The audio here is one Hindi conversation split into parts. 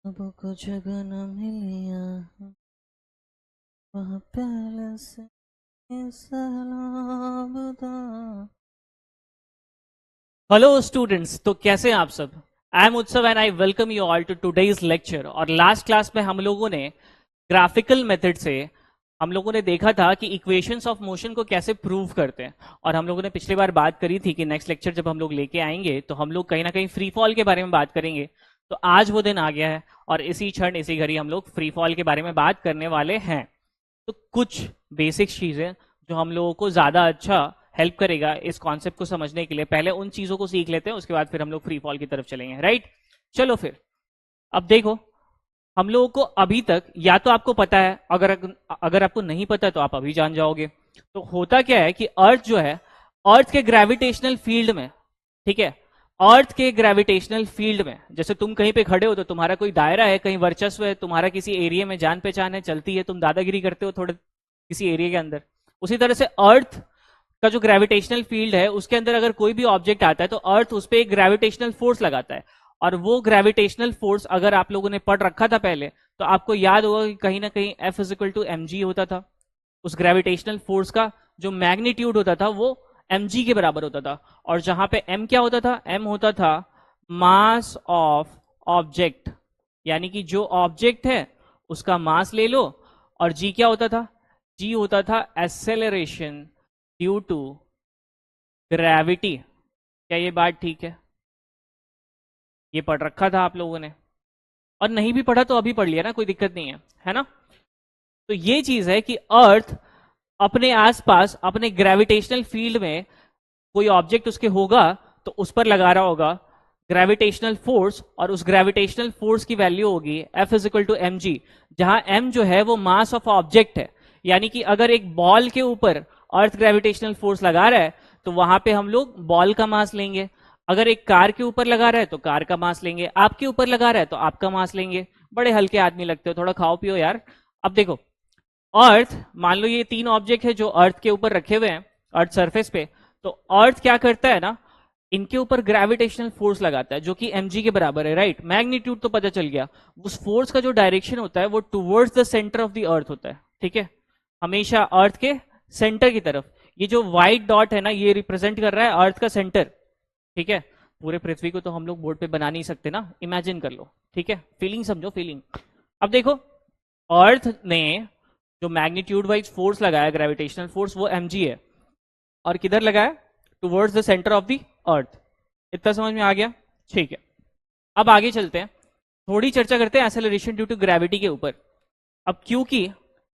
अब कुछ गन मिलिया वह पहले से सैलाब था। हेलो स्टूडेंट्स, तो कैसे हैं आप सब। I am Utsav and I welcome you all to today's lecture. और लास्ट क्लास में हम लोगों ने ग्राफिकल मेथड से हम लोगों ने देखा था कि इक्वेशंस ऑफ मोशन को कैसे प्रूव करते हैं। और हम लोगों ने पिछली बार बात करी थी कि नेक्स्ट लेक्चर जब हम लोग लेके आएंगे तो हम लोग कहीं ना कहीं फ्री फॉल के बारे में बात करेंगे। तो आज वो दिन आ गया है और इसी क्षण इसी घड़ी हम लोग फ्री फॉल के बारे में बात करने वाले हैं। तो कुछ बेसिक चीजें जो हम लोगों को ज्यादा अच्छा हेल्प करेगा इस कॉन्सेप्ट को समझने के लिए, पहले उन चीजों को सीख लेते हैं, उसके बाद फिर हम लोग फ्री फॉल की तरफ चलेंगे। राइट, चलो फिर। अब देखो, हम लोगों को अभी तक या तो आपको पता है, अगर आपको नहीं पता तो आप अभी जान जाओगे। तो होता क्या है कि अर्थ जो है, अर्थ के ग्रेविटेशनल फील्ड में, ठीक है, अर्थ के ग्रेविटेशनल फील्ड में, जैसे तुम कहीं पे खड़े हो तो तुम्हारा कोई दायरा है, कहीं वर्चस्व है, तुम्हारा किसी एरिया में जान पहचान है, चलती है, तुम दादागिरी करते हो थोड़े किसी एरिया के अंदर। उसी तरह से अर्थ का जो ग्रेविटेशनल फील्ड है उसके अंदर अगर कोई भी ऑब्जेक्ट आता है तो अर्थ उस पर एक ग्रेविटेशनल फोर्स लगाता है। और वो ग्रेविटेशनल फोर्स अगर आप लोगों ने पढ़ रखा था पहले तो आपको याद होगा कि कहीं ना कहीं F is equal to m g होता था। उस ग्रेविटेशनल फोर्स का जो मैग्नीट्यूड होता था वो mg के बराबर होता था। और जहां पे m क्या होता था, m होता था मास ऑफ ऑब्जेक्ट, यानी कि जो ऑब्जेक्ट है उसका मास ले लो। और g क्या होता था, g होता था एक्सेलरेशन ड्यू टू ग्रेविटी। क्या ये बात ठीक है? ये पढ़ रखा था आप लोगों ने, और नहीं भी पढ़ा तो अभी पढ़ लिया ना, कोई दिक्कत नहीं है ना। तो ये चीज है कि अर्थ अपने आसपास अपने ग्रेविटेशनल फील्ड में कोई ऑब्जेक्ट उसके होगा तो उस पर लगा रहा होगा ग्रेविटेशनल फोर्स, और उस ग्रेविटेशनल फोर्स की वैल्यू होगी F is equal to m g, जहां m जो है वो मास ऑफ ऑब्जेक्ट है। यानी कि अगर एक बॉल के ऊपर अर्थ ग्रेविटेशनल फोर्स लगा रहा है तो वहां पे हम लोग बॉल का मास लेंगे। अगर एक कार के ऊपर लगा रहा है तो कार का मास लेंगे, आपके ऊपर लगा रहा है तो आपका मास लेंगे। बड़े हल्के आदमी लगते हो, थोड़ा खाओ पियो यार। अब देखो, अर्थ, मान लो ये तीन ऑब्जेक्ट है जो अर्थ के ऊपर रखे हुए हैं, अर्थ सरफेस पे। तो अर्थ क्या करता है ना, इनके ऊपर ग्रेविटेशनल फोर्स लगाता है जो कि mg के बराबर है। राइट, मैग्नीट्यूड तो पता चल गया। उस फोर्स का जो डायरेक्शन होता है वो towards the centre of the earth होता है, ठीक है, हमेशा अर्थ के सेंटर की तरफ। ये जो व्हाइट डॉट है ना, ये रिप्रेजेंट कर रहा है अर्थ का सेंटर, ठीक है। पूरे पृथ्वी को तो हम लोग बोर्ड पे बना नहीं सकते ना, इमेजिन कर लो, ठीक है, फीलिंग समझो, फीलिंग। अब देखो, अर्थ ने जो मैग्नीट्यूड वाइज फोर्स लगाया, ग्रेविटेशनल फोर्स, वो mg है। और किधर लगाया, towards the centre of the earth. इतना समझ में आ गया? ठीक है, अब आगे चलते हैं, थोड़ी चर्चा करते हैं एक्सेलरेशन ड्यू टू ग्रेविटी के ऊपर। अब क्योंकि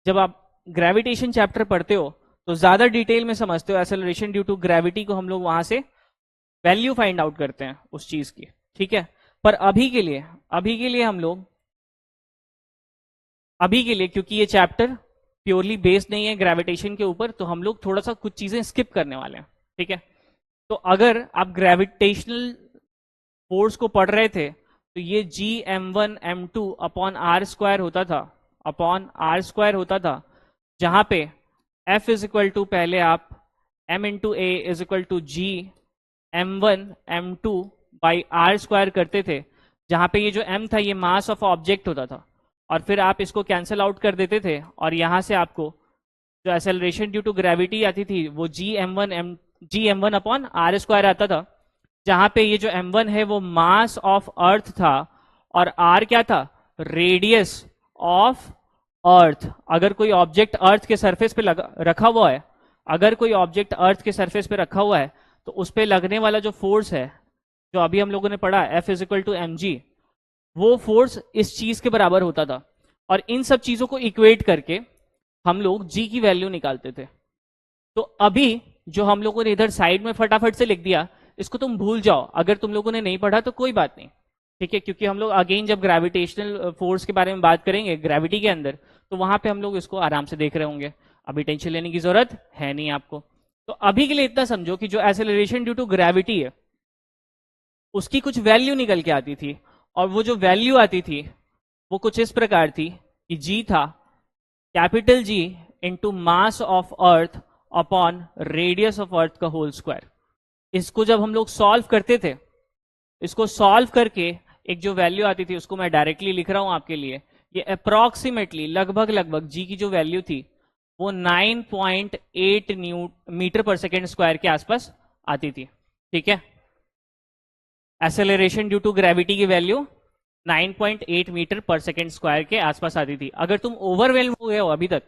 जब आप ग्रेविटेशन चैप्टर पढ़ते हो तो ज्यादा डिटेल में समझते हो एक्सेलरेशन ड्यू टू ग्रेविटी को, हम लोग वहां से वैल्यू फाइंड आउट करते हैं उस चीज की, ठीक है। पर अभी के लिए हम लोग, अभी के लिए क्योंकि ये चैप्टर प्योरली बेस्ड नहीं है ग्रेविटेशन के ऊपर, तो हम लोग थोड़ा सा कुछ चीजें स्किप करने वाले हैं, ठीक है। तो अगर आप ग्रेविटेशनल फोर्स को पढ़ रहे थे तो ये G m1 m2 upon r square होता था, अपॉन आर स्क्वायर होता था, जहां पे F इज इक्वल टू, पहले आप m into a is equal to G m1 m2 by r square करते थे, जहां पे ये जो m था ये मास ऑफ ऑब्जेक्ट होता था। और फिर आप इसको कैंसिल आउट कर देते थे और यहां से आपको जो एक्सेलरेशन ड्यू टू ग्रेविटी आती थी वो G M one upon r square आता था, जहां पे ये जो m1 है वो मास ऑफ अर्थ था और r क्या था, रेडियस ऑफ अर्थ। अगर कोई ऑब्जेक्ट अर्थ के सरफेस पे रखा हुआ है, अगर कोई ऑब्जेक्ट अर्थ के सरफेस पे रखा हुआ है तो उस पर लगने वाला जो फोर्स है, जो अभी हम लोगों ने पढ़ा F is equal to m g, वो फोर्स इस चीज के बराबर होता था। और इन सब चीजों को इक्वेट करके हम लोग जी की वैल्यू निकालते थे। तो अभी जो हम लोगों ने इधर साइड में फटाफट से लिख दिया, इसको तुम भूल जाओ, अगर तुम लोगों ने नहीं पढ़ा तो कोई बात नहीं, ठीक है, क्योंकि हम लोग अगेन जब ग्रेविटेशनल फोर्स के बारे में बात करेंगे ग्रेविटी के अंदर तो वहां पे हम लोग इसको आराम से देख रहे होंगे। अभी टेंशन लेने की जरूरत है नहीं आपको। तो अभी के लिए इतना समझो कि जो एक्सेलरेशन ड्यू टू ग्रेविटी है उसकी कुछ वैल्यू निकल के आती थी, और वो जो वैल्यू आती थी वो कुछ इस प्रकार थी कि जी था capital G into mass of earth upon radius of earth का होल स्क्वायर। इसको जब हम लोग सॉल्व करते थे, इसको सॉल्व करके एक जो वैल्यू आती थी उसको मैं डायरेक्टली लिख रहा हूं आपके लिए। ये अप्रोक्सीमेटली लगभग लगभग जी की जो वैल्यू थी वो 9.8 मीटर पर सेकेंड स्क्वायर के आसपास आती थी। ठीक है, एक्सेलरेशन ड्यू टू ग्रेविटी की वैल्यू 9.8 मीटर पर सेकेंड स्क्वायर के आसपास आती थी। अगर तुम ओवरवेल्म हो गए हो अभी तक,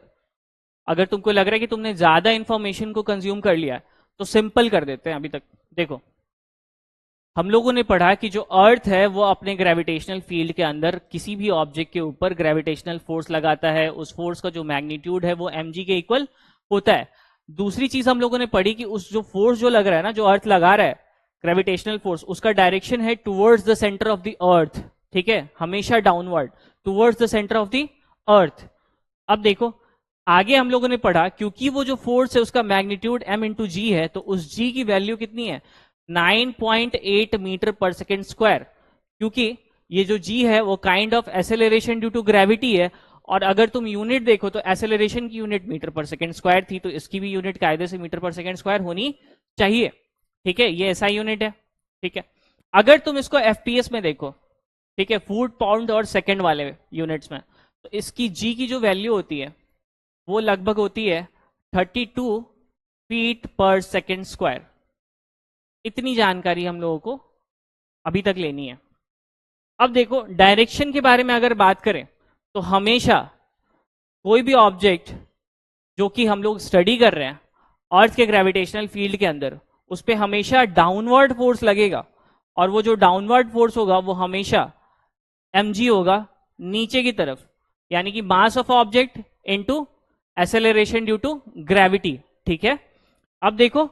अगर तुमको लग रहा है कि तुमने ज्यादा इंफॉर्मेशन को कंज्यूम कर लिया तो सिंपल कर देते हैं। अभी तक देखो, हम लोगों ने पढ़ा कि जो अर्थ है वो अपने ग्रेविटेशनल फील्ड के अंदर किसी भी ऑब्जेक्ट के ऊपर ग्रेविटेशनल फोर्स लगाता है, उस फोर्स का जो मैग्नीट्यूड है वो mg के इक्वल होता है। दूसरी चीज हम लोगों ने पढ़ी कि उस जो फोर्स जो लग रहा है ना, जो अर्थ लगा रहा है ग्रेविटेशनल फोर्स, उसका डायरेक्शन है towards the centre of the earth. ठीक है, हमेशा downward towards the centre of the earth. अब देखो आगे हम लोगों ने पढ़ा, क्योंकि वो जो फोर्स है उसका मैग्नीट्यूड m इंटू जी है, तो उस g की वैल्यू कितनी है 9.8 मीटर पर सेकेंड स्क्वायर। क्योंकि ये जो g है वो kind of acceleration due to gravity है, और अगर तुम यूनिट देखो तो एसेलरेशन की यूनिट मीटर पर सेकेंड स्क्वायर थी, तो इसकी भी यूनिट कायदे से मीटर पर सेकेंड स्क्वायर होनी चाहिए। ठीक है, ये ऐसा यूनिट है। ठीक है, अगर तुम इसको एफपीएस में देखो, ठीक है, फुट पाउंड और सेकेंड वाले यूनिट्स में, तो इसकी जी की जो वैल्यू होती है वो लगभग होती है 32 फीट पर सेकेंड स्क्वायर। इतनी जानकारी हम लोगों को अभी तक लेनी है। अब देखो डायरेक्शन के बारे में अगर बात करें तो हमेशा कोई भी ऑब्जेक्ट जो कि हम लोग स्टडी कर रहे हैं अर्थ के ग्रेविटेशनल फील्ड के अंदर, उस पर हमेशा डाउनवर्ड फोर्स लगेगा, और वो जो डाउनवर्ड फोर्स होगा वो हमेशा mg होगा नीचे की तरफ, यानी कि mass of object into acceleration due to gravity. ठीक है, अब देखो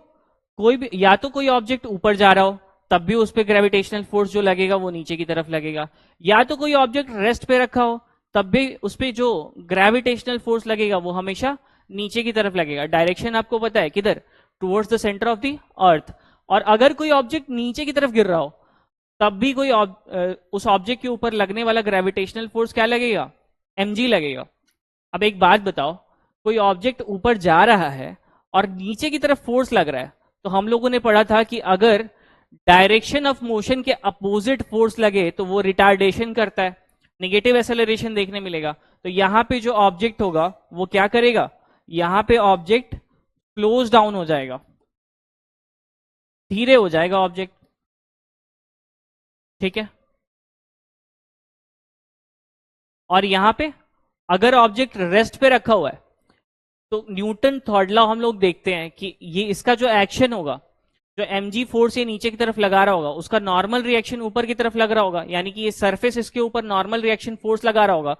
कोई भी, या तो कोई ऑब्जेक्ट ऊपर जा रहा हो तब भी उस पर ग्रेविटेशनल फोर्स जो लगेगा वो नीचे की तरफ लगेगा, या तो कोई ऑब्जेक्ट रेस्ट पे रखा हो तब भी उस पर जो ग्रेविटेशनल फोर्स लगेगा वो हमेशा नीचे की तरफ लगेगा। डायरेक्शन आपको पता है किधर, towards the centre of the earth. और अगर कोई ऑब्जेक्ट नीचे की तरफ गिर रहा हो तब भी कोई उस ऑब्जेक्ट के ऊपर लगने वाला ग्रेविटेशनल फोर्स क्या लगेगा, mg लगेगा। अब एक बात बताओ, कोई ऑब्जेक्ट ऊपर जा रहा है और नीचे की तरफ फोर्स लग रहा है, तो हम लोगों ने पढ़ा था कि अगर डायरेक्शन ऑफ मोशन के अपोजिट फोर्स लगे तो वो रिटार्डेशन करता है, नेगेटिव एक्सेलरेशन देखने मिलेगा। तो यहां पे जो ऑब्जेक्ट होगा वो क्या करेगा, यहां पे ऑब्जेक्ट क्लोज डाउन हो जाएगा, धीरे हो जाएगा ऑब्जेक्ट। ठीक है, और यहां पे अगर ऑब्जेक्ट रेस्ट पे रखा हुआ है तो न्यूटन थर्ड लॉ हम लोग देखते हैं कि ये इसका जो एक्शन होगा, जो mg फोर्स ये नीचे की तरफ लगा रहा होगा उसका नॉर्मल रिएक्शन ऊपर की तरफ लग रहा होगा, यानी कि ये सरफेस इसके ऊपर नॉर्मल रिएक्शन फोर्स लगा रहा होगा,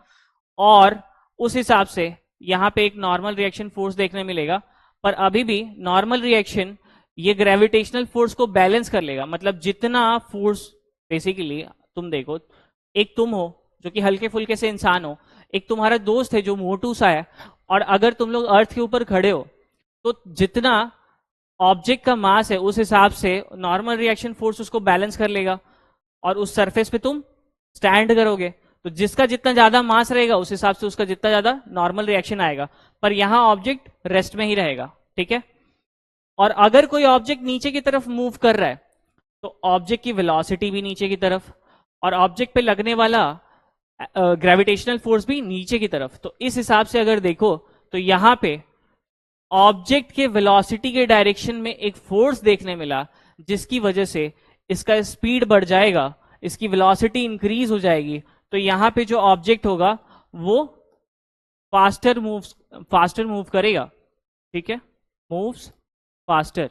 और उस हिसाब से यहां पे एक नॉर्मल रिएक्शन फोर्स देखने मिलेगा। पर अभी भी नॉर्मल रिएक्शन ये ग्रेविटेशनल फोर्स को बैलेंस कर लेगा। मतलब जितना फोर्स, बेसिकली तुम देखो, एक तुम हो जो कि हल्के फुल्के से इंसान हो, एक तुम्हारा दोस्त है जो मोटू सा है, और अगर तुम लोग अर्थ के ऊपर खड़े हो तो जितना ऑब्जेक्ट का मास है उस हिसाब से नॉर्मल रिएक्शन फोर्स उसको बैलेंस कर लेगा, और उस सरफेस पे तुम स्टैंड करोगे, तो जिसका जितना ज्यादा मास रहेगा उस हिसाब से उसका जितना ज्यादा नॉर्मल रिएक्शन आएगा। पर यहां ऑब्जेक्ट रेस्ट में ही रहेगा। ठीक है, और अगर कोई ऑब्जेक्ट नीचे की तरफ मूव कर रहा है तो ऑब्जेक्ट की वेलोसिटी भी नीचे की तरफ, और ऑब्जेक्ट पे लगने वाला ग्रेविटेशनल फोर्स भी नीचे की तरफ। तो इस हिसाब से अगर देखो तो यहां पे ऑब्जेक्ट के वेलोसिटी के डायरेक्शन में एक फोर्स देखने मिला, जिसकी वजह से इसका स्पीड बढ़ जाएगा, इसकी वेलोसिटी इंक्रीज हो जाएगी। तो यहां पे जो ऑब्जेक्ट होगा वो फास्टर मूव करेगा। ठीक है, मूव्स फास्टर।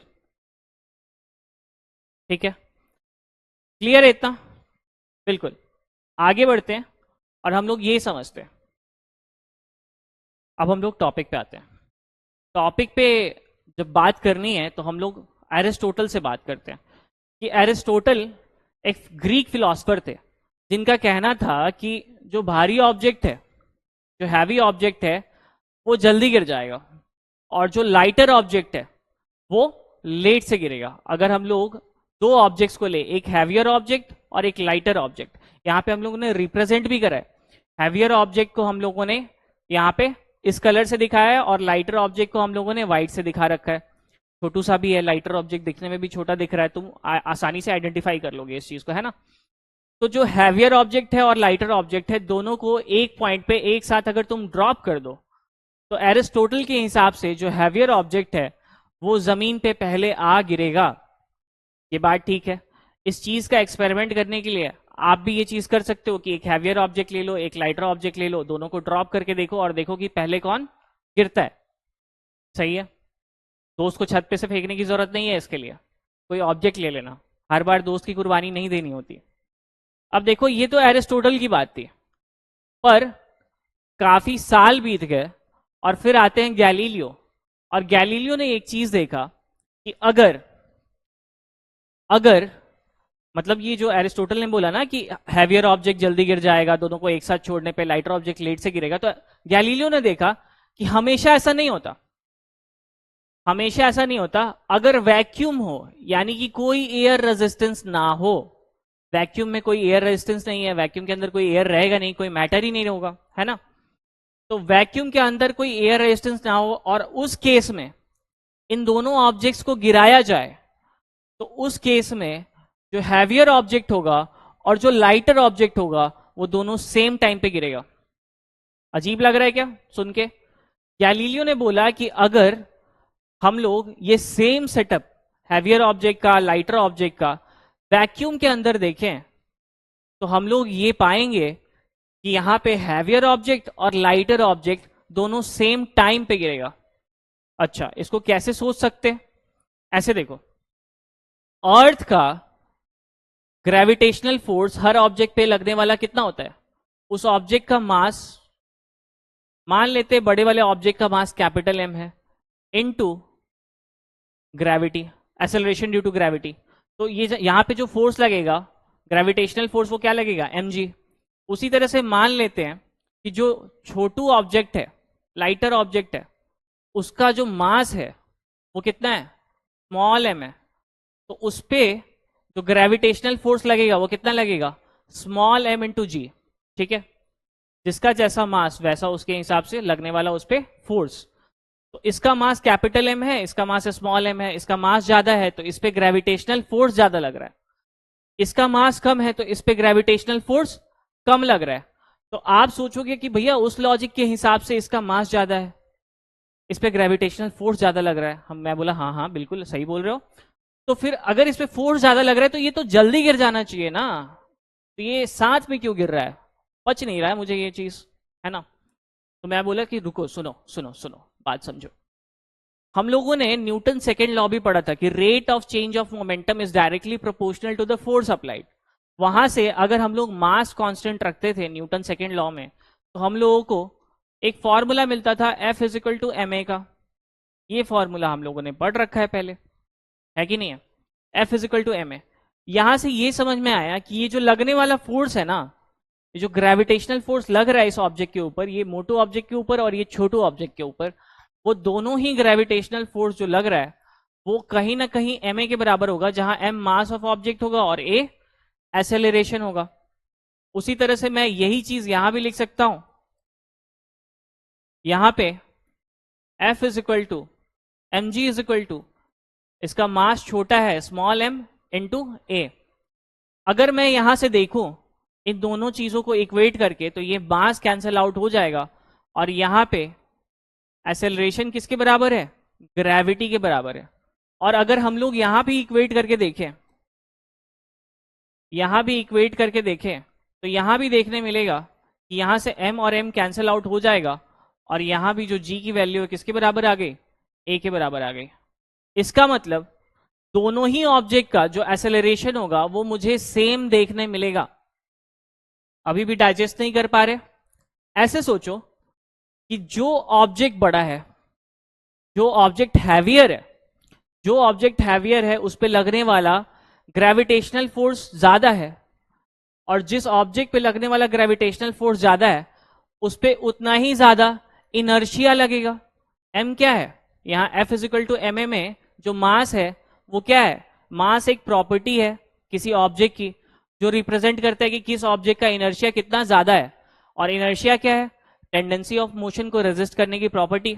ठीक है, क्लियर है इतना? बिल्कुल। आगे बढ़ते हैं और हम लोग ये समझते हैं। अब हम लोग टॉपिक पे आते हैं। टॉपिक पे जब बात करनी है तो हम लोग एरिस्टोटल से बात करते हैं कि एरिस्टोटल एक ग्रीक फिलोसफर थे जिनका कहना था कि जो भारी ऑब्जेक्ट है, जो हैवी ऑब्जेक्ट है, वो जल्दी गिर जाएगा, और जो लाइटर ऑब्जेक्ट है वो लेट से गिरेगा। अगर हम लोग दो ऑब्जेक्ट्स को ले, एक हैवियर ऑब्जेक्ट और एक लाइटर ऑब्जेक्ट, यहाँ पे हम लोगों ने रिप्रेजेंट भी करा है। हैवियर ऑब्जेक्ट को हम लोगों ने यहाँ पे इस कलर से दिखाया है, और लाइटर ऑब्जेक्ट को हम लोगों ने व्हाइट से दिखा रखा है। छोटू सा भी है, लाइटर ऑब्जेक्ट दिखने में भी छोटा दिख रहा है, तुम आसानी से आइडेंटिफाई कर लोगे इस चीज को, है ना। तो जो हैवियर ऑब्जेक्ट है और लाइटर ऑब्जेक्ट है, दोनों को एक पॉइंट पे एक साथ अगर तुम ड्रॉप कर दो, तो एरिस्टोटल के हिसाब से जो हैवियर ऑब्जेक्ट है वो जमीन पे पहले आ गिरेगा। ये बात ठीक है। इस चीज का एक्सपेरिमेंट करने के लिए आप भी ये चीज कर सकते हो कि एक हैवियर ऑब्जेक्ट ले लो, एक लाइटर ऑब्जेक्ट ले लो, दोनों को ड्रॉप करके देखो और देखो कि पहले कौन गिरता है। सही है। दोस्त को छत पे से फेंकने की जरूरत नहीं है, इसके लिए कोई ऑब्जेक्ट ले लेना, हर बार दोस्त की कुर्बानी नहीं देनी होती। अब देखो, ये तो एरिस्टोटल की बात थी, पर काफी साल बीत गए और फिर आते हैं गैलीलियो, और गैलीलियो ने एक चीज देखा कि अगर अगर मतलब ये जो एरिस्टोटल ने बोला ना कि हैवियर ऑब्जेक्ट जल्दी गिर जाएगा, दोनों को एक साथ छोड़ने पे लाइटर ऑब्जेक्ट लेट से गिरेगा, तो गैलीलियो ने देखा कि हमेशा ऐसा नहीं होता। हमेशा ऐसा नहीं होता। अगर वैक्यूम हो, यानी कि कोई एयर रेजिस्टेंस ना हो, वैक्यूम में कोई एयर रेजिस्टेंस नहीं है, वैक्यूम के अंदर कोई एयर रहेगा नहीं, कोई मैटर ही नहीं होगा, है ना। तो वैक्यूम के अंदर कोई एयर रेजिस्टेंस ना हो और उस केस में इन दोनों ऑब्जेक्ट्स को गिराया जाए, तो उस केस में जो हैवियर ऑब्जेक्ट होगा और जो लाइटर ऑब्जेक्ट होगा वो दोनों सेम टाइम पे गिरेगा। अजीब लग रहा है क्या सुन के? गैलीलियो ने बोला कि अगर हम लोग ये सेम सेटअप हैवियर ऑब्जेक्ट का, लाइटर ऑब्जेक्ट का वैक्यूम के अंदर देखें, तो हम लोग ये पाएंगे कि यहां पे हैवियर ऑब्जेक्ट और लाइटर ऑब्जेक्ट दोनों सेम टाइम पे गिरेगा। अच्छा, इसको कैसे सोच सकते हैं? ऐसे देखो, अर्थ का ग्रेविटेशनल फोर्स हर ऑब्जेक्ट पे लगने वाला कितना होता है? उस ऑब्जेक्ट का मास, मान लेते हैं बड़े वाले ऑब्जेक्ट का मास कैपिटल एम है, into gravity, acceleration due to gravity. तो ये यहां पे जो फोर्स लगेगा, ग्रेविटेशनल फोर्स, वो क्या लगेगा? mg। उसी तरह से मान लेते हैं कि जो छोटू ऑब्जेक्ट है, लाइटर ऑब्जेक्ट है, उसका जो मास है वो कितना है? स्मॉल एम है। तो उस पे जो ग्रेविटेशनल फोर्स लगेगा वो कितना लगेगा? स्मॉल एम इंटू जी। ठीक है, जिसका जैसा मास वैसा उसके हिसाब से लगने वाला उस पे फोर्स। तो इसका मास कैपिटल एम है, इसका मास स्मॉल एम है, इसका मास ज्यादा है तो इस पे ग्रेविटेशनल फोर्स ज्यादा लग रहा है, इसका मास कम है तो इस पे ग्रेविटेशनल फोर्स कम लग रहा है। तो आप सोचोगे कि भैया उस लॉजिक के हिसाब से इसका मास ज्यादा है, इस पे ग्रेविटेशनल फोर्स ज्यादा लग रहा है। मैं बोला हाँ हाँ बिल्कुल सही बोल रहे हो। तो फिर अगर इस पे फोर्स ज्यादा लग रहा है तो ये तो जल्दी गिर जाना चाहिए ना, तो ये साथ में क्यों गिर रहा है? पच नहीं रहा है मुझे ये चीज, है ना। तो मैं बोला कि रुको, सुनो सुनो सुनो, बात समझो। हम लोगों ने न्यूटन सेकेंड लॉ भी पढ़ा था कि rate of change of momentum is directly proportional to the force applied. वहां से अगर हम लोग मास कांस्टेंट रखते थे न्यूटन सेकेंड लॉ में, तो हम लोगों को एक फॉर्मूला मिलता था F is equal to m a का। ये फॉर्मूला हम लोगों ने पढ़ रखा है पहले, है कि नहीं है? F is equal to m a. यहां से ये समझ में आया कि ये जो लगने वाला फोर्स है ना, ये जो ग्रेविटेशनल फोर्स लग रहा है इस ऑब्जेक्ट के ऊपर, ये मोटू ऑब्जेक्ट के ऊपर और ये छोटू ऑब्जेक्ट के ऊपर, वो दोनों ही ग्रेविटेशनल फोर्स जो लग रहा है वो कहीं ना कहीं एम ए के बराबर होगा, जहां एम मास ऑफ ऑब्जेक्ट होगा और ए एक्सेलरेशन होगा। उसी तरह से मैं यही चीज यहां भी लिख सकता हूं। यहां पे F is equal to m g is equal to, इसका मास छोटा है स्मॉल एम इंटू ए। अगर मैं यहां से देखूं इन दोनों चीजों को इक्वेट करके, तो ये मास कैंसिल आउट हो जाएगा और यहां पे एक्सेलरेशन किसके बराबर है? ग्रेविटी के बराबर है। और अगर हम लोग यहां भी इक्वेट करके देखें, यहां भी इक्वेट करके देखें, तो यहां भी देखने मिलेगा कि यहां से m और m कैंसिल आउट हो जाएगा और यहां भी जो g की वैल्यू है किसके बराबर आ गई? a के बराबर आ गई। इसका मतलब दोनों ही ऑब्जेक्ट का जो एक्सेलरेशन होगा वो मुझे सेम देखने मिलेगा। अभी भी डाइजेस्ट नहीं कर पा रहे? ऐसे सोचो कि जो ऑब्जेक्ट बड़ा है, जो ऑब्जेक्ट हैवियर है, जो ऑब्जेक्ट हैवियर है उस पे लगने वाला ग्रेविटेशनल फोर्स ज्यादा है, और जिस ऑब्जेक्ट पे लगने वाला ग्रेविटेशनल फोर्स ज्यादा है उस पे उतना ही ज्यादा इनर्शिया लगेगा। m क्या है? यहां F is equal to m a में जो मास है वो क्या है? मास एक प्रॉपर्टी है किसी ऑब्जेक्ट की जो रिप्रेजेंट करता है कि किस ऑब्जेक्ट का इनर्शिया कितना ज्यादा है। और इनर्शिया क्या है? टेंडेंसी ऑफ मोशन को रेजिस्ट करने की प्रॉपर्टी।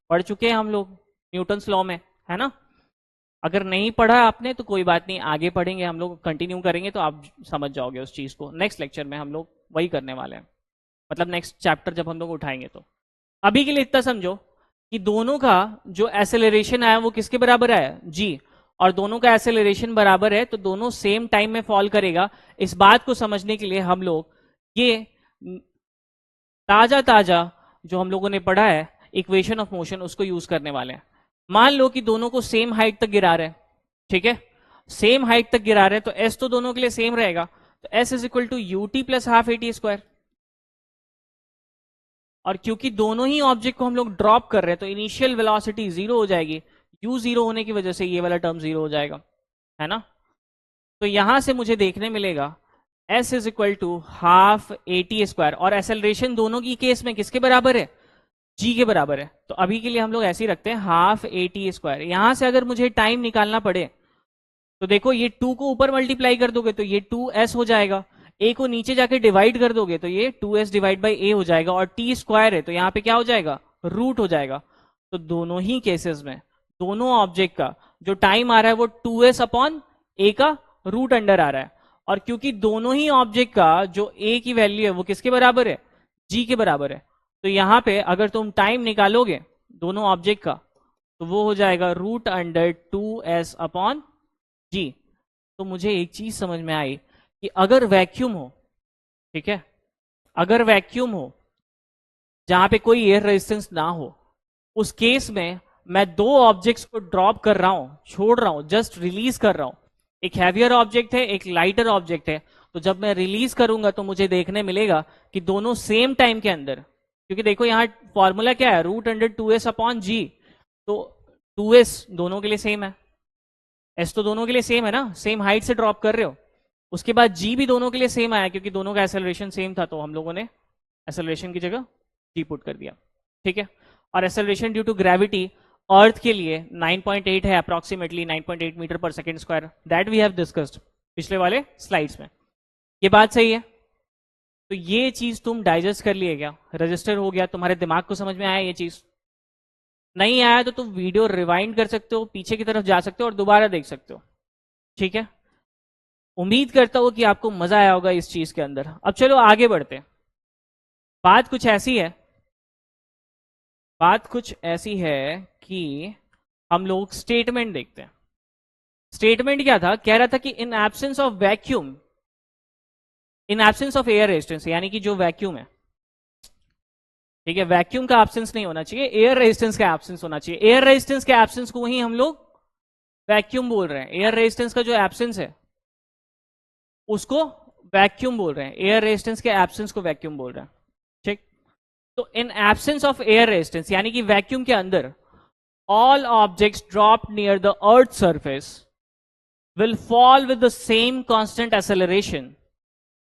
पढ़ चुके हैं हम लोग न्यूटन्स लॉ में, है ना। अगर नहीं पढ़ा आपने तो कोई बात नहीं, आगे पढ़ेंगे हम लोग, कंटिन्यू करेंगे तो आप समझ जाओगे उस चीज को। नेक्स्ट लेक्चर में हम लोग वही करने वाले हैं, मतलब नेक्स्ट चैप्टर जब हम लोग उठाएंगे तो। अभी के लिए इतना समझो कि दोनों का जो एसेलरेशन आया वो किसके बराबर आया, जी, और दोनों का एसेलरेशन बराबर है तो दोनों सेम टाइम में फॉल करेगा। इस बात को समझने के लिए हम लोग ये ताजा ताजा जो हम लोगों ने पढ़ा है इक्वेशन ऑफ मोशन उसको यूज करने वाले हैं। मान लो कि दोनों को सेम हाइट तक गिरा रहे हैं, ठीक है, सेम हाइट तक गिरा रहे हैं तो एस तो दोनों के लिए सेम रहेगा, तो s is equal to u t plus half a t square. और क्योंकि दोनों ही ऑब्जेक्ट को हम लोग ड्रॉप कर रहे हैं तो इनिशियल वेलोसिटी जीरो हो जाएगी, यू जीरो होने की वजह से ये वाला टर्म जीरो हो जाएगा, है ना। तो यहां से मुझे देखने मिलेगा s is equal to half a t square, और एसेलरेशन दोनों की केस में किसके बराबर है, जी के बराबर है। तो अभी के लिए हम लोग ऐसे ही रखते हैं हाफ ए टी स्क्वायर। यहां से अगर मुझे टाइम निकालना पड़े तो देखो ये 2 को ऊपर मल्टीप्लाई कर दोगे तो ये 2s हो जाएगा, a को नीचे जाके डिवाइड कर दोगे तो ये 2s डिवाइड बाई a हो जाएगा, और t स्क्वायर है तो यहाँ पे क्या हो जाएगा, रूट हो जाएगा। तो दोनों ही केसेस में दोनों ऑब्जेक्ट का जो टाइम आ रहा है वो 2s अपॉन a का रूट अंडर आ रहा है, और क्योंकि दोनों ही ऑब्जेक्ट का जो a की वैल्यू है वो किसके बराबर है, g के बराबर है, तो यहाँ पे अगर तुम टाइम निकालोगे दोनों ऑब्जेक्ट का तो वो हो जाएगा रूट अंडर 2s अपॉन जी। तो मुझे एक चीज समझ में आई कि अगर वैक्यूम हो, ठीक है, अगर वैक्यूम हो जहां पे कोई एयर रेजिस्टेंस ना हो, उस केस में मैं दो ऑब्जेक्ट्स को ड्रॉप कर रहा हूं, छोड़ रहा हूं, जस्ट रिलीज कर रहा हूं। एक हैवियर ऑब्जेक्ट है, एक लाइटर ऑब्जेक्ट है, तो जब मैं रिलीज करूंगा तो मुझे देखने मिलेगा कि दोनों सेम टाइम के अंदर, क्योंकि देखो यहां फॉर्मूला क्या है, रूट अंडर 2s अपॉन जी, तो 2s दोनों के लिए सेम है, एस तो दोनों के लिए सेम है ना, सेम हाइट से ड्रॉप कर रहे हो। उसके बाद जी भी दोनों के लिए सेम आया क्योंकि दोनों का एसेलरेशन सेम था, तो हम लोगों ने एसेलरेशन की जगह जी पुट कर दिया, ठीक है। और acceleration due to gravity earth के लिए 9.8 है, अप्रोक्सीमेटली 9.8 मीटर पर second square, that we have discussed पिछले वाले स्लाइड्स में। ये बात सही है, तो ये चीज तुम डाइजेस्ट कर लिए क्या, रजिस्टर हो गया, तुम्हारे दिमाग को समझ में आया ये चीज। नहीं आया तो तुम वीडियो रिवाइंड कर सकते हो, पीछे की तरफ जा सकते हो और दोबारा देख सकते हो, ठीक है। उम्मीद करता हूं कि आपको मजा आया होगा इस चीज के अंदर। अब चलो आगे बढ़ते हैं। बात कुछ ऐसी है, बात कुछ ऐसी है कि हम लोग स्टेटमेंट देखते हैं। स्टेटमेंट क्या था, कह रहा था कि in absence of vacuum, in absence of air resistance, यानी कि जो वैक्यूम है, ठीक है, वैक्यूम का एब्सेंस नहीं होना चाहिए, एयर रेजिस्टेंस का एब्सेंस होना चाहिए। एयर रेजिस्टेंस के एब्सेंस को ही हम लोग वैक्यूम बोल रहे हैं, एयर रेजिस्टेंस का जो एब्सेंस है उसको वैक्यूम बोल रहे हैं, एयर रेजिस्टेंस के एब्सेंस को वैक्यूम बोल रहे हैं, ठीक। तो in absence of air resistance यानी कि वैक्यूम के अंदर all objects drop near the earth surface will fall with the same constant acceleration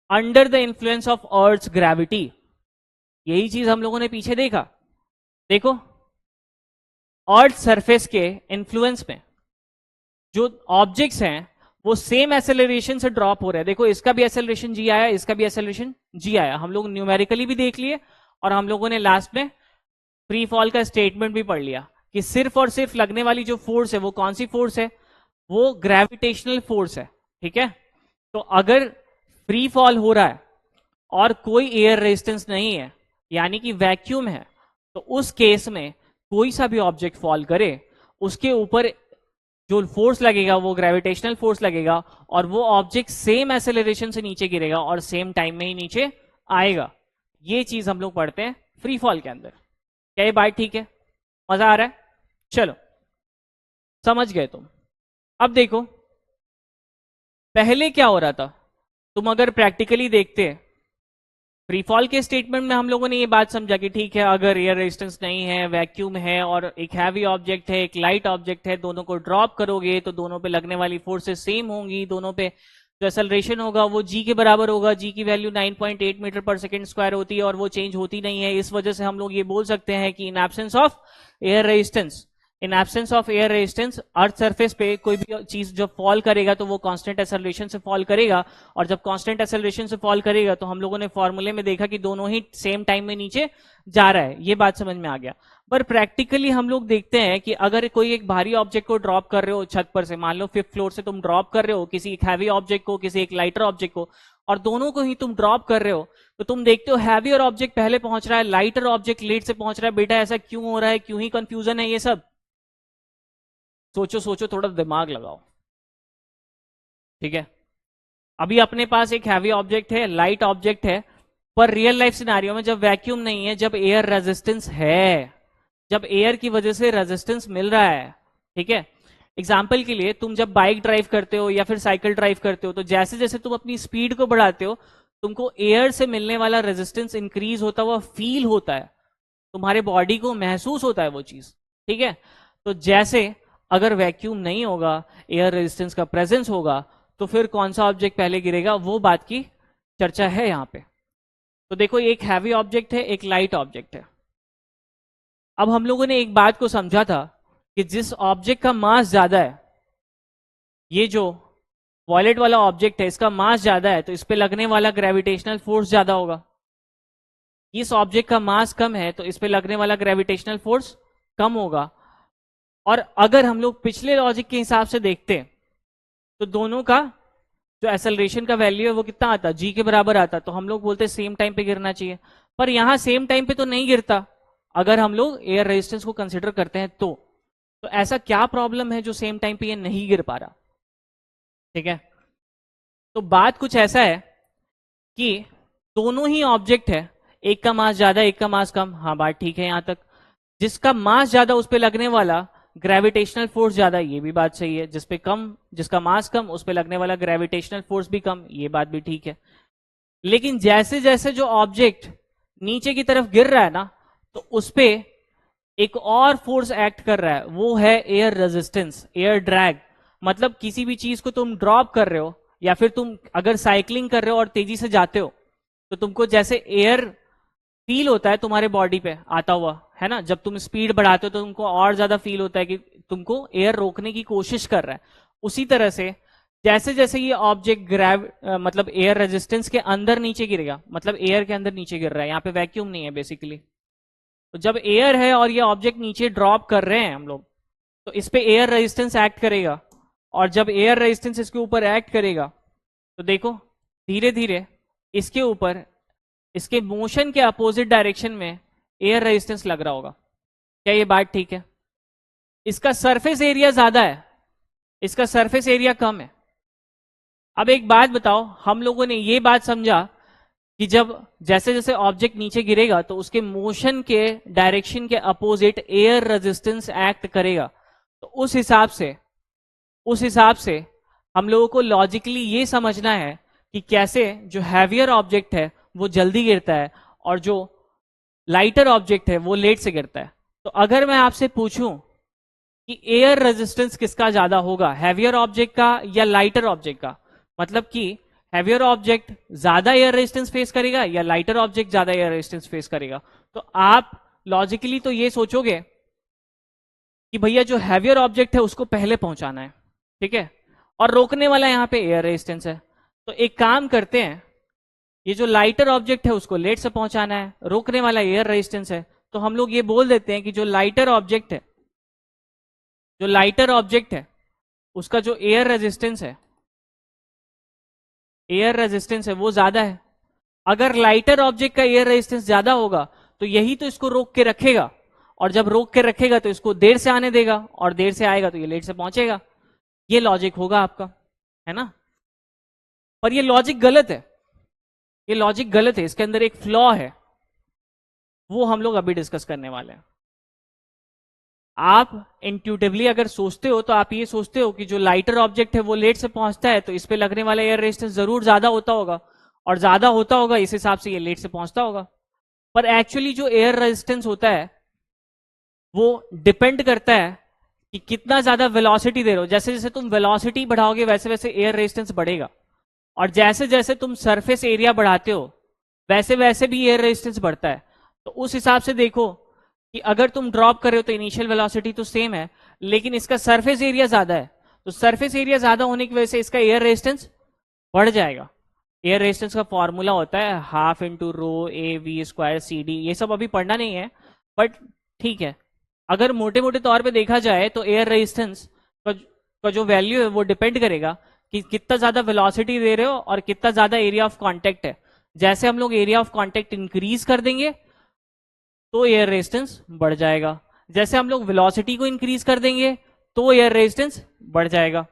under the influence of earth gravity. यही चीज हम लोगों ने पीछे देखा, देखो अर्थ सरफेस के इन्फ्लुएंस में जो ऑब्जेक्ट्स हैं वो सेम एसेलरेशन से ड्रॉप हो रहे हैं। देखो इसका भी एसेलरेशन जी आया, इसका भी एसेलरेशन जी आया, हम लोग न्यूमेरिकली भी देख लिए और हम लोगों ने लास्ट में फ्री फॉल का स्टेटमेंट भी पढ़ लिया कि सिर्फ और सिर्फ लगने वाली जो फोर्स है वो कौन सी फोर्स है, वो ग्रेविटेशनल फोर्स है, ठीक है। तो अगर फ्री फॉल हो रहा है और कोई एयर रेजिस्टेंस नहीं है यानी कि वैक्यूम है, तो उस केस में कोई सा भी ऑब्जेक्ट फॉल करे उसके ऊपर जो फोर्स लगेगा वो ग्रेविटेशनल फोर्स लगेगा और वो ऑब्जेक्ट सेम एसेलरेशन से नीचे गिरेगा और सेम टाइम में ही नीचे आएगा। ये चीज हम लोग पढ़ते हैं फ्री फॉल के अंदर। क्या ये बात ठीक है, मजा आ रहा है, चलो समझ गए तुम। अब देखो पहले क्या हो रहा था, तुम अगर प्रैक्टिकली देखते फ्री फॉल के स्टेटमेंट में हम लोगों ने ये बात समझा कि ठीक है अगर एयर रेजिस्टेंस नहीं है, वैक्यूम है और एक हैवी ऑब्जेक्ट है, एक लाइट ऑब्जेक्ट है, दोनों को ड्रॉप करोगे तो दोनों पे लगने वाली फोर्सेस सेम होंगी, दोनों पे जो एक्सेलरेशन होगा वो जी के बराबर होगा, जी की वैल्यू 9.8 मीटर पर सेकेंड स्क्वायर होती है और वो चेंज होती नहीं है। इस वजह से हम लोग ये बोल सकते हैं कि in absence of air resistance, in absence of air resistance earth surface पे कोई भी चीज जब फॉल करेगा तो वो कांस्टेंट एक्सेलरेशन से फॉल करेगा, और जब कांस्टेंट एक्सेलरेशन से फॉल करेगा तो हम लोगों ने फॉर्मूले में देखा कि दोनों ही सेम टाइम में नीचे जा रहा है। ये बात समझ में आ गया। पर प्रैक्टिकली हम लोग देखते हैं कि अगर कोई एक भारी ऑब्जेक्ट को ड्रॉप कर रहे हो छत पर से, मान लो 5th फ्लोर से तुम ड्रॉप कर रहे हो किसी एक हैवी ऑब्जेक्ट को, किसी एक लाइटर ऑब्जेक्ट को, और दोनों को ही तुम ड्रॉप कर रहे हो, तो तुम देखते हो हैवियर ऑब्जेक्ट पहले पहुंच रहा है, लाइटर ऑब्जेक्ट लेट से पहुंच रहा है। बेटा ऐसा क्यों हो रहा है, क्यों ही कंफ्यूजन है ये सब? सोचो सोचो, थोड़ा दिमाग लगाओ। ठीक है, अभी अपने पास एक हैवी ऑब्जेक्ट है, लाइट ऑब्जेक्ट है, पर रियल लाइफ सिनेरियो में जब वैक्यूम नहीं है, जब एयर रेजिस्टेंस है, जब एयर की वजह से रेजिस्टेंस मिल रहा है, ठीक है, एग्जाम्पल के लिए तुम जब बाइक ड्राइव करते हो या फिर साइकिल ड्राइव करते हो, तो जैसे जैसे तुम अपनी स्पीड को बढ़ाते हो, तुमको एयर से मिलने वाला रेजिस्टेंस इंक्रीज होता हुआ फील होता है, तुम्हारे बॉडी को महसूस होता है वो चीज। ठीक है, तो जैसे अगर वैक्यूम नहीं होगा, एयर रेजिस्टेंस का प्रेजेंस होगा, तो फिर कौन सा ऑब्जेक्ट पहले गिरेगा, वो बात की चर्चा है यहां पे। तो देखो, एक हैवी ऑब्जेक्ट है, एक लाइट ऑब्जेक्ट है। अब हम लोगों ने एक बात को समझा था कि जिस ऑब्जेक्ट का मास ज्यादा है, ये जो वॉलेट वाला ऑब्जेक्ट है, इसका मास ज्यादा है, तो इस पे लगने वाला ग्रेविटेशनल फोर्स ज्यादा होगा। इस ऑब्जेक्ट का मास कम है, तो इस पे लगने वाला ग्रेविटेशनल फोर्स कम होगा। और अगर हम लोग पिछले लॉजिक के हिसाब से देखते, तो दोनों का जो एक्सेलरेशन का वैल्यू है वो कितना आता, जी के बराबर आता, तो हम लोग बोलते सेम टाइम पे गिरना चाहिए। पर यहां सेम टाइम पे तो नहीं गिरता, अगर हम लोग एयर रेजिस्टेंस को कंसिडर करते हैं तो ऐसा क्या प्रॉब्लम है जो सेम टाइम पे ये नहीं गिर पा रहा? ठीक है, तो बात कुछ ऐसा है कि दोनों ही ऑब्जेक्ट है, एक का मास ज्यादा एक का मास कम। हाँ, बात ठीक है यहां तक। जिसका मास ज्यादा उस पर लगने वाला ग्रेविटेशनल फोर्स ज्यादा, ये भी बात सही है। जिसका मास कम उस पर लगने वाला ग्रेविटेशनल फोर्स भी कम, ये बात भी ठीक है। लेकिन जैसे जैसे जो ऑब्जेक्ट नीचे की तरफ गिर रहा है ना, तो उस पर एक और फोर्स एक्ट कर रहा है, वो है एयर रेजिस्टेंस, एयर ड्रैग। मतलब किसी भी चीज को तुम ड्रॉप कर रहे हो, या फिर तुम अगर साइकिलिंग कर रहे हो और तेजी से जाते हो, तो तुमको जैसे एयर फील होता है तुम्हारे बॉडी पे आता हुआ, है ना? जब तुम स्पीड बढ़ाते हो तो तुमको और ज्यादा फील होता है कि तुमको एयर रोकने की कोशिश कर रहा है। उसी तरह से जैसे जैसे ये ऑब्जेक्ट मतलब एयर रेजिस्टेंस के अंदर नीचे गिरेगा, मतलब एयर के अंदर नीचे गिर रहा है, यहाँ पे वैक्यूम नहीं है बेसिकली। तो जब एयर है और ये ऑब्जेक्ट नीचे ड्रॉप कर रहे हैं हम लोग, तो इस पे एयर रेजिस्टेंस एक्ट करेगा, और जब एयर रेजिस्टेंस इसके ऊपर एक्ट करेगा, तो देखो धीरे धीरे इसके ऊपर, इसके मोशन के अपोजिट डायरेक्शन में एयर रेजिस्टेंस लग रहा होगा। क्या ये बात ठीक है? इसका सरफेस एरिया ज्यादा है, इसका सरफेस एरिया कम है। अब एक बात बताओ, हम लोगों ने ये बात समझा कि जब जैसे जैसे ऑब्जेक्ट नीचे गिरेगा, तो उसके मोशन के डायरेक्शन के अपोजिट एयर रेजिस्टेंस एक्ट करेगा। तो उस हिसाब से हम लोगों को लॉजिकली ये समझना है कि कैसे जो हैवियर ऑब्जेक्ट है वो जल्दी गिरता है, और जो लाइटर ऑब्जेक्ट है वो लेट से गिरता है। तो अगर मैं आपसे पूछूं कि एयर रेजिस्टेंस किसका ज्यादा होगा, हैवियर ऑब्जेक्ट का या लाइटर ऑब्जेक्ट का, मतलब कि हैवियर ऑब्जेक्ट ज्यादा एयर रेजिस्टेंस फेस करेगा या लाइटर ऑब्जेक्ट ज्यादा एयर रेजिस्टेंस फेस करेगा, तो आप लॉजिकली तो ये सोचोगे कि भैया जो हैवियर ऑब्जेक्ट है उसको पहले पहुंचाना है, ठीक है, और रोकने वाला यहां पे एयर रेजिस्टेंस है। तो एक काम करते हैं, ये जो लाइटर ऑब्जेक्ट है उसको लेट से पहुंचाना है, रोकने वाला एयर रेजिस्टेंस है, तो हम लोग ये बोल देते हैं कि जो लाइटर ऑब्जेक्ट है उसका जो एयर रेजिस्टेंस है वो ज्यादा है। अगर लाइटर ऑब्जेक्ट का एयर रेजिस्टेंस ज्यादा होगा, तो यही तो इसको रोक के रखेगा, और जब रोक के रखेगा तो इसको देर से आने देगा, और देर से आएगा तो ये लेट से पहुंचेगा। ये लॉजिक होगा आपका, है ना? पर ये लॉजिक गलत है, ये लॉजिक गलत है, इसके अंदर एक फ्लॉ है, वो हम लोग अभी डिस्कस करने वाले हैं। आप इंट्यूटिवली अगर सोचते हो, तो आप ये सोचते हो कि जो लाइटर ऑब्जेक्ट है वो लेट से पहुंचता है, तो इस पे लगने वाला एयर रेजिस्टेंस जरूर ज्यादा होता होगा, और ज्यादा होता होगा इस हिसाब से ये लेट से पहुंचता होगा। पर एक्चुअली जो एयर रेजिस्टेंस होता है वो डिपेंड करता है कि कितना ज्यादा वेलोसिटी दे रहे हो। जैसे जैसे तुम वेलोसिटी बढ़ाओगे वैसे वैसे एयर रेजिस्टेंस बढ़ेगा, और जैसे जैसे तुम सरफेस एरिया बढ़ाते हो वैसे वैसे भी एयर रेजिस्टेंस बढ़ता है। तो उस हिसाब से देखो कि अगर तुम ड्रॉप कर रहे हो तो इनिशियल वेलोसिटी तो सेम है, लेकिन इसका सरफेस एरिया ज्यादा है, तो सरफेस एरिया ज्यादा होने की वजह से इसका एयर रेजिस्टेंस बढ़ जाएगा। एयर रेजिस्टेंस का फॉर्मूला होता है ½ × ρ a v² CD, ये सब अभी पढ़ना नहीं है, बट ठीक है, अगर मोटे मोटे तौर पे देखा जाए तो एयर रेजिस्टेंस का जो वैल्यू है वो डिपेंड करेगा कि कितना ज्यादा वेलोसिटी दे रहे हो और कितना ज्यादा एरिया ऑफ कांटेक्ट है। जैसे हम लोग एरिया ऑफ कांटेक्ट इंक्रीज कर देंगे तो एयर रेजिस्टेंस बढ़ जाएगा, जैसे हम लोग वेलोसिटी को इंक्रीज कर देंगे तो एयर रेजिस्टेंस बढ़ जाएगा।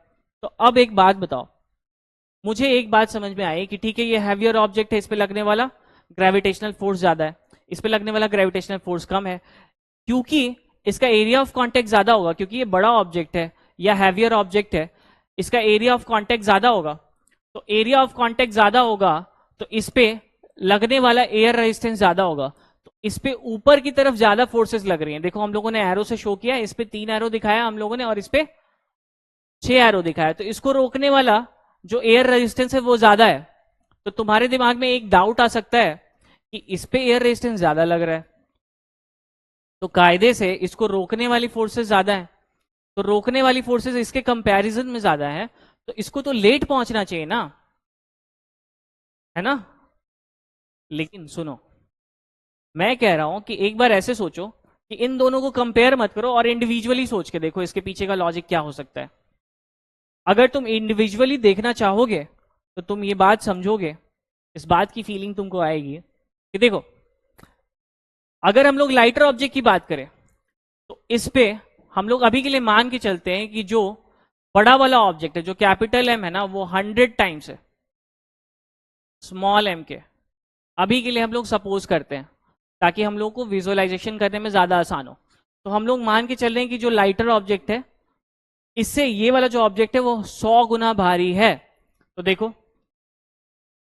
तो अब एक बात बताओ, मुझे एक बात समझ में आई कि ठीक है ये हैवियर ऑब्जेक्ट है, इस पे लगने वाला ग्रेविटेशनल फोर्स ज्यादा है, इस पे लगने वाला ग्रेविटेशनल फोर्स कम है, क्योंकि इसका एरिया ऑफ कांटेक्ट ज्यादा होगा, क्योंकि ये बड़ा ऑब्जेक्ट है या हैवियर ऑब्जेक्ट है, इसका एरिया ऑफ कांटेक्ट ज्यादा होगा। तो एरिया ऑफ कांटेक्ट ज्यादा होगा तो इस पे लगने वाला एयर रेजिस्टेंस ज्यादा होगा, तो इस पे ऊपर की तरफ ज्यादा फोर्सेस लग रही हैं। देखो हम लोगों ने एरो से शो किया, इस पे 3 एरो दिखाया हम लोगों ने और इस पे 6 एरो दिखाया, तो इसको रोकने वाला जो एयर रेजिस्टेंस है वो ज्यादा है। तो तुम्हारे दिमाग में एक डाउट आ सकता है कि इस पे एयर रेजिस्टेंस ज्यादा लग रहा है, तो कायदे से इसको रोकने वाली फोर्सेस ज्यादा है, तो रोकने वाली फोर्सेस इसके कंपैरिजन में ज्यादा है, तो इसको तो लेट पहुंचना चाहिए ना, है ना। लेकिन सुनो, मैं कह रहा हूं कि एक बार ऐसे सोचो कि इन दोनों को कंपेयर मत करो और इंडिविजुअली सोच के देखो इसके पीछे का लॉजिक क्या हो सकता है। अगर तुम इंडिविजुअली देखना चाहोगे तो तुम ये बात समझोगे, इस बात की फीलिंग तुमको आएगी कि देखो अगर हम लोग लाइटर ऑब्जेक्ट की बात करें तो इस पे हम लोग अभी के लिए मान के चलते हैं कि जो बड़ा वाला ऑब्जेक्ट है, जो कैपिटल एम है ना, वो 100 टाइम्स है स्मॉल एम के। अभी के लिए हम लोग सपोज करते हैं ताकि हम लोग को विजुअलाइजेशन करने में ज्यादा आसान हो, तो हम लोग मान के चल रहे हैं कि जो लाइटर ऑब्जेक्ट है इससे ये वाला जो ऑब्जेक्ट है वो 100 गुना भारी है। तो देखो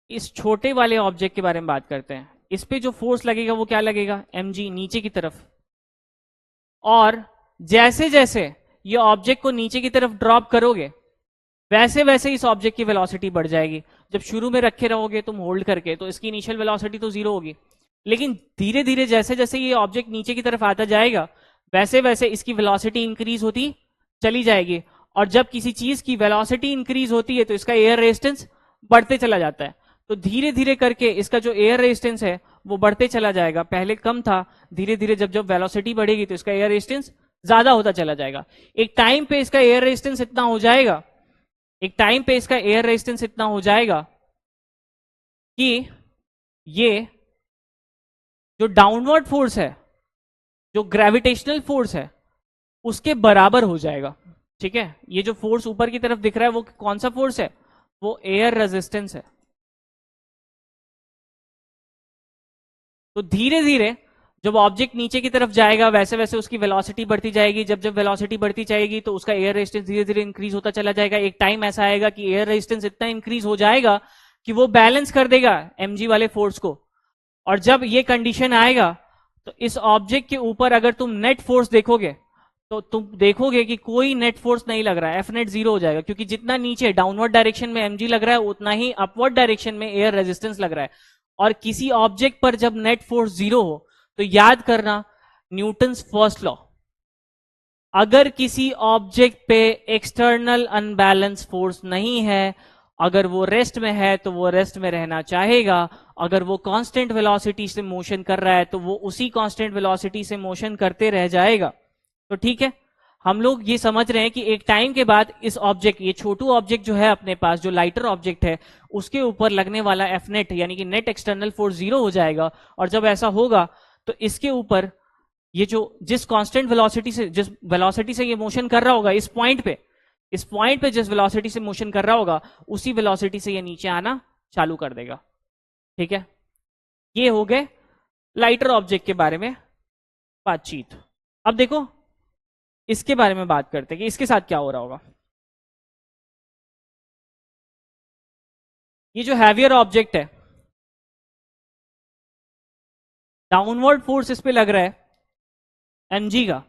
इस छोटे वाले ऑब्जेक्ट के बारे में बात करते हैं, इस पे जो फोर्स लगेगा वो क्या लगेगा, mg नीचे की तरफ, और जैसे जैसे ये ऑब्जेक्ट को नीचे की तरफ ड्रॉप करोगे वैसे वैसे इस ऑब्जेक्ट की वेलोसिटी बढ़ जाएगी। जब शुरू में रखे रहोगे तुम होल्ड करके तो इसकी इनिशियल वेलोसिटी तो जीरो होगी, लेकिन धीरे धीरे जैसे जैसे ये ऑब्जेक्ट नीचे की तरफ आता जाएगा वैसे वैसे इसकी वेलोसिटी इंक्रीज होती चली जाएगी, और जब किसी चीज की वेलोसिटी इंक्रीज होती है तो इसका एयर रेजिस्टेंस बढ़ते चला जाता है। तो धीरे धीरे करके इसका जो एयर रेजिस्टेंस है वो बढ़ते चला जाएगा, पहले कम था, धीरे धीरे जब जब वेलोसिटी बढ़ेगी तो इसका एयर रेजिस्टेंस ज्यादा होता चला जाएगा। एक टाइम पे इसका एयर रेजिस्टेंस इतना हो जाएगा, एक टाइम पे इसका एयर रेजिस्टेंस इतना हो जाएगा कि ये जो डाउनवर्ड फोर्स है, जो ग्रेविटेशनल फोर्स है, उसके बराबर हो जाएगा। ठीक है, ये जो फोर्स ऊपर की तरफ दिख रहा है वो कौन सा फोर्स है, वो एयर रेजिस्टेंस है। तो धीरे धीरे जब ऑब्जेक्ट नीचे की तरफ जाएगा वैसे वैसे उसकी वेलोसिटी बढ़ती जाएगी, जब जब वेलोसिटी बढ़ती जाएगी तो उसका एयर रेजिस्टेंस धीरे धीरे इंक्रीज होता चला जाएगा। एक टाइम ऐसा आएगा कि एयर रेजिस्टेंस इतना इंक्रीज हो जाएगा कि वो बैलेंस कर देगा mg वाले फोर्स को, और जब ये कंडीशन आएगा तो इस ऑब्जेक्ट के ऊपर अगर तुम नेट फोर्स देखोगे तो तुम देखोगे कि कोई नेट फोर्स नहीं लग रहा है, एफ नेट जीरो हो जाएगा, क्योंकि जितना नीचे डाउनवर्ड डायरेक्शन में mg लग रहा है उतना ही अपवर्ड डायरेक्शन में एयर रेजिस्टेंस लग रहा है। और किसी ऑब्जेक्ट पर जब नेट फोर्स जीरो हो तो याद करना न्यूटन्स फर्स्ट लॉ, अगर किसी ऑब्जेक्ट पे एक्सटर्नल अनबैलेंस फोर्स नहीं है, अगर वो रेस्ट में है तो वो रेस्ट में रहना चाहेगा, अगर वो कांस्टेंट वेलोसिटी से मोशन कर रहा है तो वो उसी कांस्टेंट वेलोसिटी से मोशन करते रह जाएगा। तो ठीक है, हम लोग ये समझ रहे हैं कि एक टाइम के बाद इस ऑब्जेक्ट, ये छोटू ऑब्जेक्ट जो है अपने पास, जो लाइटर ऑब्जेक्ट है, उसके ऊपर लगने वाला एफ नेट यानी कि नेट एक्सटर्नल फोर्स जीरो हो जाएगा, और जब ऐसा होगा तो इसके ऊपर ये जो जिस कांस्टेंट वेलोसिटी से, जिस वेलोसिटी से ये मोशन कर रहा होगा, इस पॉइंट पे जिस वेलोसिटी से मोशन कर रहा होगा उसी वेलोसिटी से ये नीचे आना चालू कर देगा। ठीक है, ये हो गए लाइटर ऑब्जेक्ट के बारे में बातचीत। अब देखो इसके बारे में बात करते हैं कि इसके साथ क्या हो रहा होगा। ये जो हैवियर ऑब्जेक्ट है, डाउनवर्ड फोर्स इस पे लग रहा है mg का,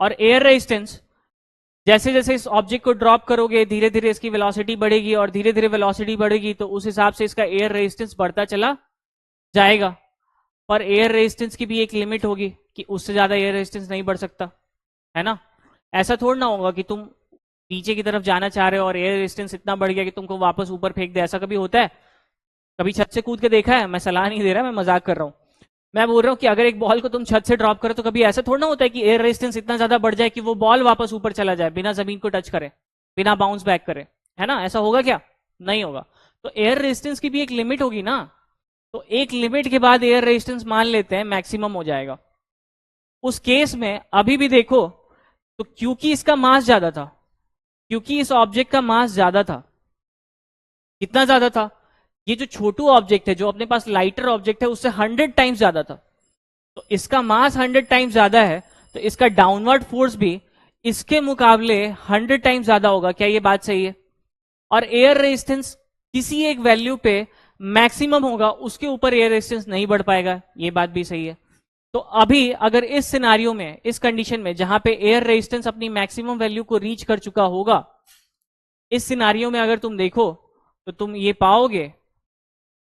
और एयर रेजिस्टेंस जैसे जैसे इस ऑब्जेक्ट को ड्रॉप करोगे धीरे धीरे इसकी वेलोसिटी बढ़ेगी, और धीरे धीरे वेलोसिटी बढ़ेगी तो उस हिसाब से इसका एयर रेजिस्टेंस बढ़ता चला जाएगा। पर एयर रेजिस्टेंस की भी एक लिमिट होगी कि उससे ज्यादा एयर रेजिस्टेंस नहीं बढ़ सकता, है ना। ऐसा थोड़ा ना होगा कि तुम नीचे की तरफ जाना चाह रहे हो और एयर रेजिस्टेंस इतना बढ़ गया कि तुमको वापस ऊपर फेंक दे, ऐसा कभी होता है? कभी छत से कूद के देखा है? मैं सलाह नहीं दे रहा, मैं मजाक कर रहा हूं। मैं बोल रहा हूं कि अगर एक बॉल को तुम छत से ड्रॉप करो तो कभी ऐसा थोड़ा ना होता है कि एयर रेजिस्टेंस इतना ज्यादा बढ़ जाए कि वो बॉल वापस ऊपर चला जाए बिना जमीन को टच करे, बिना बाउंस बैक करे, है ना? ऐसा होगा क्या? नहीं होगा। तो एयर रेजिस्टेंस की भी एक लिमिट होगी ना। तो एक लिमिट के बाद एयर रेजिस्टेंस मान लेते हैं मैक्सिमम हो जाएगा। उस केस में अभी भी देखो, तो क्योंकि इसका मास ज्यादा था, क्योंकि इस ऑब्जेक्ट का मास ज्यादा था, कितना ज्यादा था? ये जो छोटू ऑब्जेक्ट है, जो अपने पास लाइटर ऑब्जेक्ट है, उससे 100 टाइम्स ज्यादा था। तो इसका मास 100 टाइम्स ज्यादा है, तो इसका डाउनवर्ड फोर्स भी इसके मुकाबले 100 टाइम्स ज्यादा होगा। क्या ये बात सही है? और एयर रेजिस्टेंस किसी एक वैल्यू पे मैक्सिमम होगा, उसके ऊपर एयर रेजिस्टेंस नहीं बढ़ पाएगा। ये बात भी सही है। तो अभी अगर इस सिनारियो में, इस कंडीशन में जहां पे एयर रेजिस्टेंस अपनी मैक्सिमम वैल्यू को रीच कर चुका होगा, इस सिनारियो में अगर तुम देखो तो तुम ये पाओगे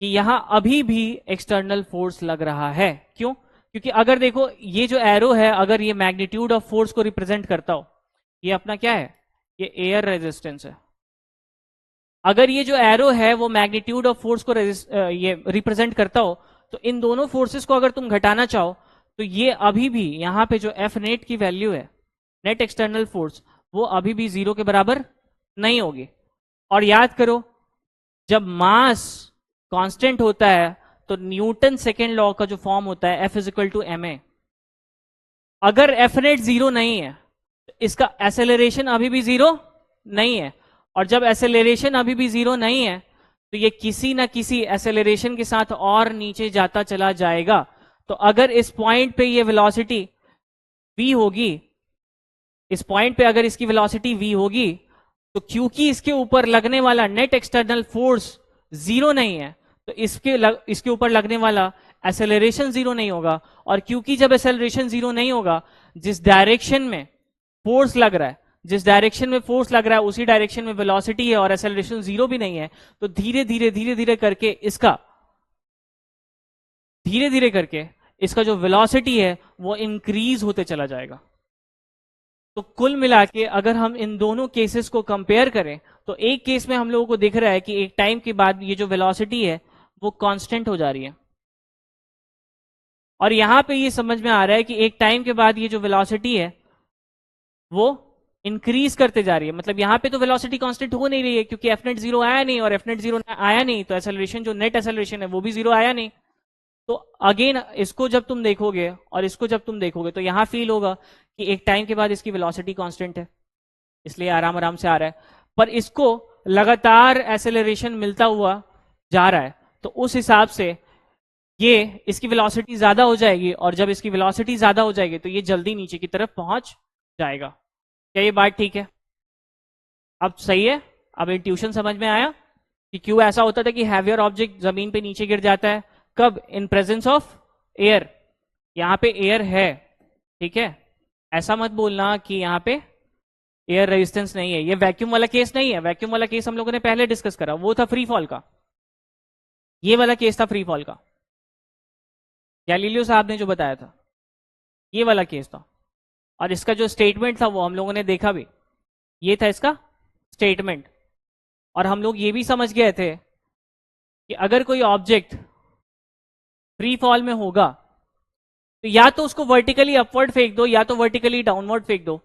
कि यहां अभी भी एक्सटर्नल फोर्स लग रहा है। क्यों? क्योंकि अगर देखो ये जो एरो है, अगर ये मैग्नीट्यूड ऑफ फोर्स को रिप्रेजेंट करता हो, ये अपना क्या है? ये एयर रेजिस्टेंस है। अगर ये जो एरो है वो मैग्नीट्यूड ऑफ फोर्स को ये रिप्रेजेंट करता हो, तो इन दोनों फोर्सेस को अगर तुम घटाना चाहो तो ये अभी भी यहां पे जो एफ नेट की वैल्यू है, नेट एक्सटर्नल फोर्स, वो अभी भी 0 के बराबर नहीं होगी। और याद करो, जब मास कांस्टेंट होता है तो न्यूटन सेकेंड लॉ का जो फॉर्म होता है F is equal to m a, अगर एफ नेट 0 नहीं है तो इसका एसेलरेशन अभी भी 0 नहीं है। और जब एसेलरेशन अभी भी 0 नहीं है तो ये किसी ना किसी एसेलरेशन के साथ और नीचे जाता चला जाएगा। तो अगर इस पॉइंट पे ये वेलोसिटी v होगी, इस पॉइंट पे अगर इसकी वेलोसिटी v होगी, तो क्योंकि इसके ऊपर लगने वाला नेट एक्सटर्नल फोर्स 0 नहीं है, तो इसके ऊपर लगने वाला एसेलरेशन 0 नहीं होगा। और क्योंकि जब एसेलरेशन 0 नहीं होगा, जिस डायरेक्शन में फोर्स लग रहा है, जिस डायरेक्शन में फोर्स लग रहा है उसी डायरेक्शन में वेलोसिटी है और एसेलरेशन 0 भी नहीं है, तो धीरे धीरे करके इसका जो वेलोसिटी है वो इंक्रीज होते चला जाएगा। तो कुल मिला के अगर हम इन दोनों केसेस को कंपेयर करें, तो एक केस में हम लोगों को दिख रहा है कि एक टाइम के बाद ये जो वेलोसिटी है वो कांस्टेंट हो जा रही है, और यहां पे ये समझ में आ रहा है कि एक टाइम के बाद ये जो वेलोसिटी है वो इंक्रीज करते जा रही है। मतलब यहां पे तो वेलोसिटी कांस्टेंट हो नहीं रही है, क्योंकि एफ नेट 0 आया नहीं, और एफ नेट 0 आया नहीं तो एसेलरेशन, जो नेट एसेलरेशन है वो भी 0 आया नहीं। तो अगेन इसको जब तुम देखोगे और इसको जब तुम देखोगे, तो यहां फील होगा कि एक टाइम के बाद इसकी वेलोसिटी कांस्टेंट है, इसलिए आराम आराम से आ रहा है। पर इसको लगातार एसेलरेशन मिलता हुआ जा रहा है, तो उस हिसाब से ये इसकी वेलोसिटी ज्यादा हो जाएगी, और जब इसकी वेलोसिटी ज्यादा हो जाएगी तो ये जल्दी नीचे की तरफ पहुंच जाएगा। क्या ये बात ठीक है? अब सही है? अब इंट्यूशन समझ में आया कि क्यों ऐसा होता था कि हैवियर ऑब्जेक्ट जमीन पे नीचे गिर जाता है? कब? In presence of air. यहां पे एयर है, ठीक है? ऐसा मत बोलना कि यहां पे एयर रेजिस्टेंस नहीं है। ये वैक्यूम वाला केस नहीं है। वैक्यूम वाला केस हम लोगों ने पहले डिस्कस करा, वो था फ्री फॉल का। ये वाला केस था फ्री फॉल का, गैलीलियो साहब ने जो बताया था, ये वाला केस था। और इसका जो स्टेटमेंट था वो हम लोगों ने देखा भी, ये था इसका स्टेटमेंट। और हम लोग ये भी समझ गए थे कि अगर कोई ऑब्जेक्ट फ्री फॉल में होगा तो या तो उसको वर्टिकली अपवर्ड फेंक दो या तो वर्टिकली डाउनवर्ड फेंक दो।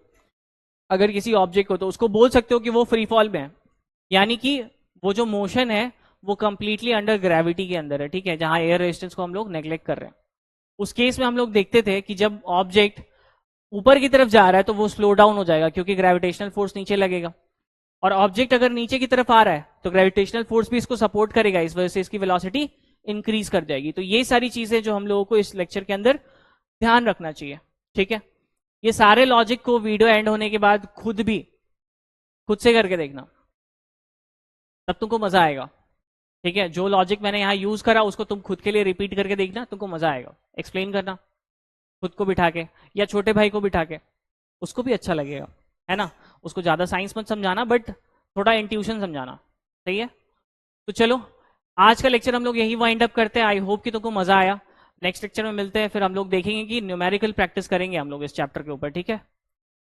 अगर किसी ऑब्जेक्ट को, तो उसको बोल सकते हो कि वो फ्री फॉल में है, यानी कि वो जो मोशन है वो कंप्लीटली अंडर ग्रेविटी के अंदर है, ठीक है? जहां एयर रेजिस्टेंस को हम लोग नेग्लेक्ट कर रहे हैं। उस केस में हम लोग देखते थे कि जब ऑब्जेक्ट ऊपर की तरफ जा रहा है तो वो स्लो डाउन हो जाएगा, क्योंकि ग्रेविटेशनल फोर्स नीचे लगेगा। और ऑब्जेक्ट अगर नीचे की तरफ आ रहा है तो ग्रेविटेशनल फोर्स भी इसको सपोर्ट करेगा, इस वजह से इसकी वेलोसिटी इंक्रीज कर जाएगी। तो ये सारी चीजें जो हम लोगों को इस लेक्चर के अंदर ध्यान रखना चाहिए, ठीक है? ये सारे लॉजिक को वीडियो एंड होने के बाद खुद से करके देखना, तब तुमको मजा आएगा, ठीक है? जो लॉजिक मैंने यहाँ यूज करा उसको तुम खुद के लिए रिपीट करके देखना, तुमको मजा आएगा। एक्सप्लेन करना खुद को बिठा के, या छोटे भाई को बिठा के, उसको भी अच्छा लगेगा, है ना? उसको ज्यादा साइंस मत समझाना, बट थोड़ा इंट्यूशन समझाना, सही है? तो चलो, आज का लेक्चर हम लोग यही वाइंड अप करते हैं। आई होप कि तुमको मजा आया। नेक्स्ट लेक्चर में मिलते हैं, फिर हम लोग देखेंगे कि न्यूमेरिकल प्रैक्टिस करेंगे हम लोग इस चैप्टर के ऊपर, ठीक है?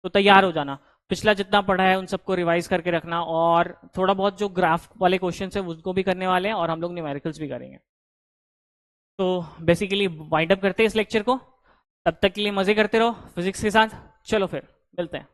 तो तैयार हो जाना, पिछला जितना पढ़ा है उन सबको रिवाइज करके रखना, और थोड़ा बहुत जो ग्राफ वाले क्वेश्चन है उसको भी करने वाले हैं, और हम लोग न्यूमेरिकल्स भी करेंगे। तो बेसिकली वाइंड अप करते हैं इस लेक्चर को। तब तक के लिए मजे करते रहो फिजिक्स के साथ। चलो फिर मिलते हैं।